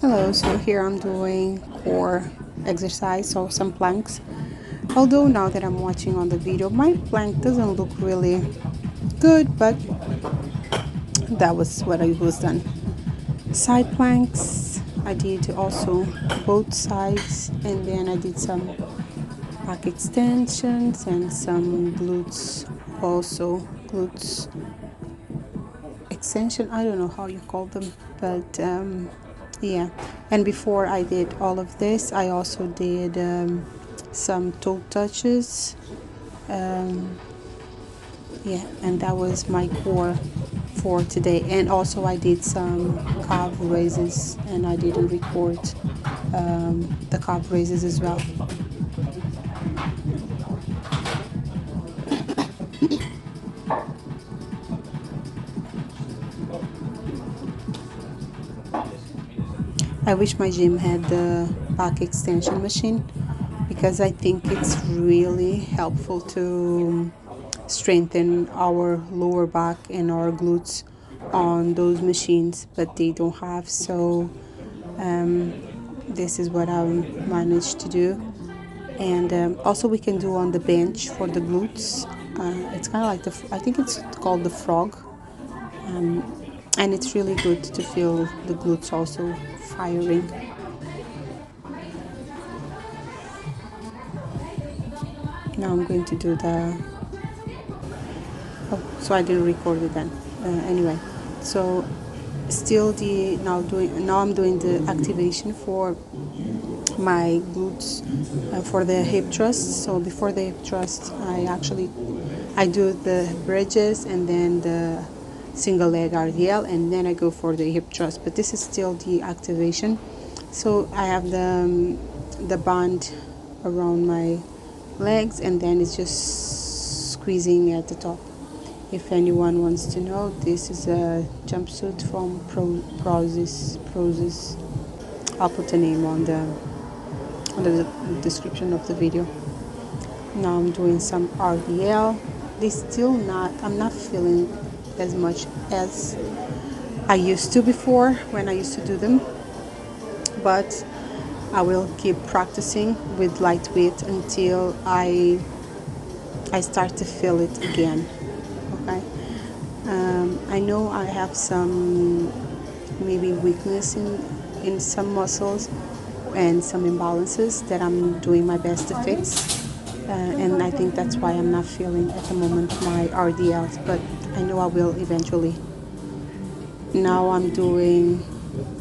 Hello, so here I'm doing core exercise, so some planks. Although now that I'm watching on the video, my plank doesn't look really good, but that was what I was done. Side planks, I did also both sides, and then I did some back extensions and some glutes, also glutes extension. I don't know how you call them, but yeah. And before I did all of this, I also did some toe touches. Yeah, and that was my core for today. And also I did some calf raises, and I didn't record the calf raises as well. I wish my gym had the back extension machine, because I think it's really helpful to strengthen our lower back and our glutes on those machines, but they don't have. So this is what I managed to do. And also we can do on the bench for the glutes. It's kind of like I think it's called the frog, and it's really good to feel the glutes also firing. Now I'm going to do the so I didn't record it then. Anyway, so still now I'm doing the activation for my glutes for the hip thrust. So before the hip thrust, I do the bridges and then the single leg RDL, and then I go for the hip thrust. But this is still the activation. So I have the band around my legs, and then it's just squeezing at the top. If anyone wants to know, this is a jumpsuit from Prozis. I'll put the name on the description of the video. Now I'm doing some RDL. I'm not feeling as much as I used to before when I used to do them, but I will keep practicing with lightweight until I start to feel it again. Okay. I know I have some maybe weakness in some muscles and some imbalances that I'm doing my best to fix, and I think that's why I'm not feeling at the moment my RDLs, but I know I will eventually. Now I'm doing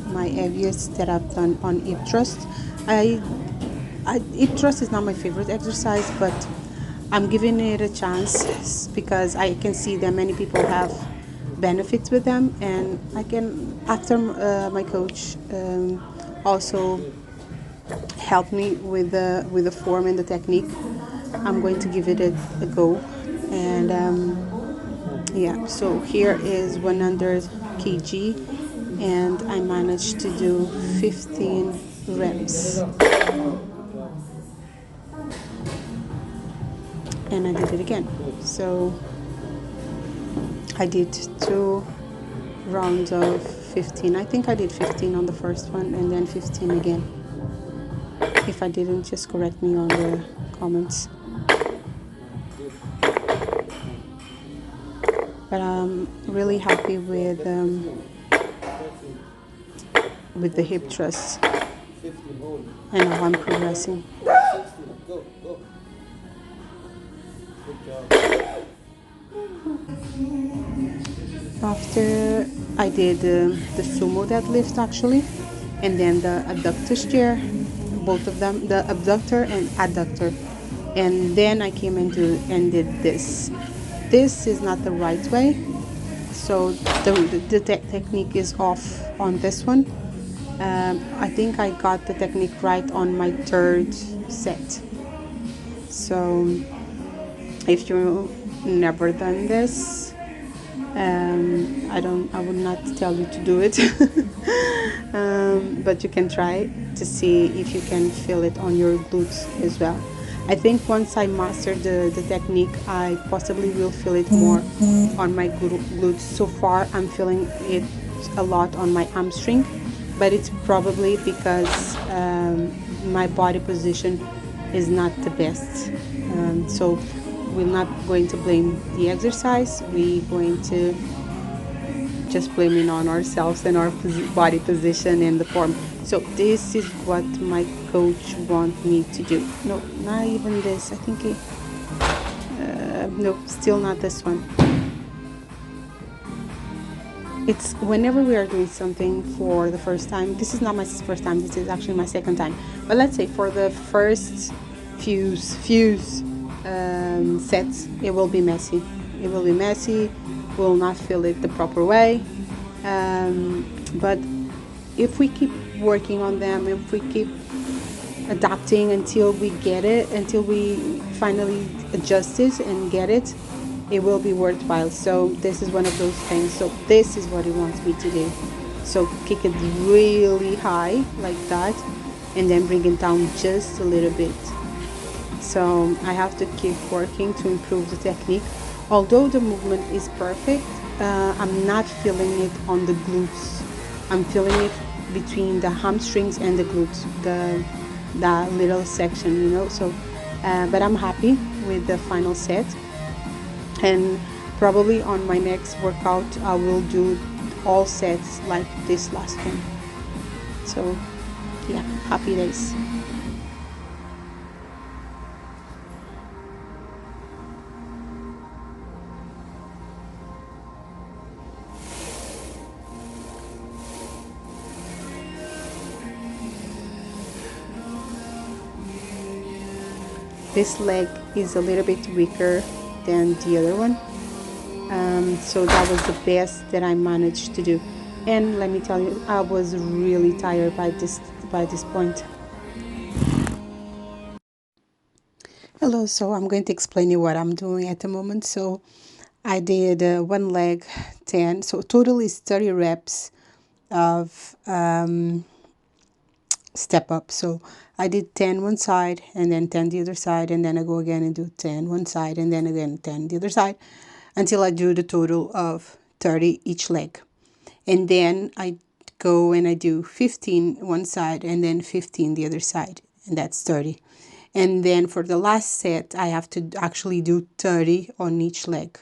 my heaviest that I've done on hip thrust. Hip thrust is not my favorite exercise, but I'm giving it a chance because I can see that many people have benefits with them, and I can, after my coach also helped me with the form and the technique, I'm going to give it a go. And yeah, so here is 100 kg, and I managed to do 15 reps. And I did it again. So I did 2 rounds of 15. I think I did 15 on the first one and then 15 again. If I didn't, just correct me on the comments. But I'm really happy with the hip thrust, and how I'm progressing. After I did the sumo deadlift actually, and then the abductor chair, both of them, the abductor and adductor, and then I came into and did this. This is not the right way, so the technique is off on this one. I think I got the technique right on my 3rd set. So if you've never done this, I would not tell you to do it, but you can try to see if you can feel it on your glutes as well. I think once I master the technique, I possibly will feel it more on my glutes. So far I'm feeling it a lot on my hamstring, but it's probably because my body position is not the best. So we're not going to blame the exercise. We're going to just blaming on ourselves and our body position and the form. So this is what my coach wants me to do. No, not even this. I think no, still not this one. It's whenever we are doing something for the first time. This is not my first time. This is actually my second time. But let's say for the first few sets, it will be messy. It will be messy. We'll not feel it the proper way. But if we keep working on them, if we keep adapting until we get it, until we finally adjust it and get it, it will be worthwhile. So this is one of those things. So this is what he wants me to do. So kick it really high like that, and then bring it down just a little bit. So I have to keep working to improve the technique. Although the movement is perfect, I'm not feeling it on the glutes. I'm feeling it between the hamstrings and the glutes, that little section, you know. So but I'm happy with the final set, and probably on my next workout I will do all sets like this last one. So yeah, happy days. This leg is a little bit weaker than the other one, so that was the best that I managed to do. And let me tell you, I was really tired by this point. Hello, so I'm going to explain you what I'm doing at the moment. So I did one leg 10, so total is 30 reps of step up. So I did 10 one side and then 10 the other side, and then I go again and do 10 one side and then again 10 the other side until I do the total of 30 each leg. And then I go and I do 15 one side and then 15 the other side, and that's 30. And then for the last set, I have to actually do 30 on each leg,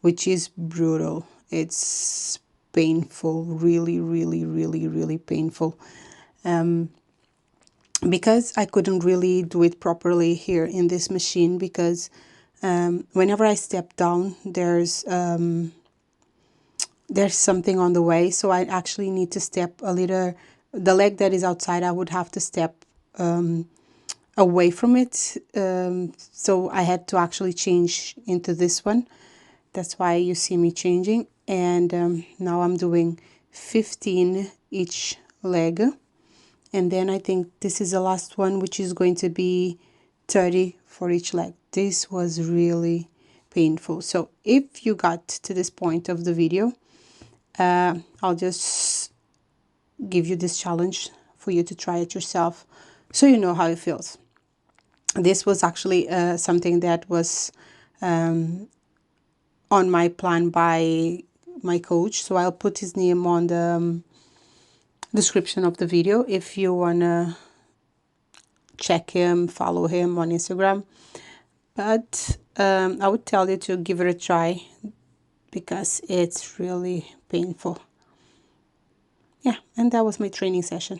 which is brutal. It's painful, really, really, really, really painful. Because I couldn't really do it properly here in this machine, because whenever I step down, there's something on the way, so I actually need to step a little. The leg that is outside, I would have to step away from it, so I had to actually change into this one. That's why you see me changing. And now I'm doing 15 each leg, and then I think this is the last one, which is going to be 30 for each leg. This was really painful. So if you got to this point of the video, I'll just give you this challenge for you to try it yourself, so you know how it feels. This was actually something that was on my plan by my coach, so I'll put his name on the description of the video if you wanna check him, follow him on Instagram. But I would tell you to give it a try, because it's really painful. Yeah, and that was my training session.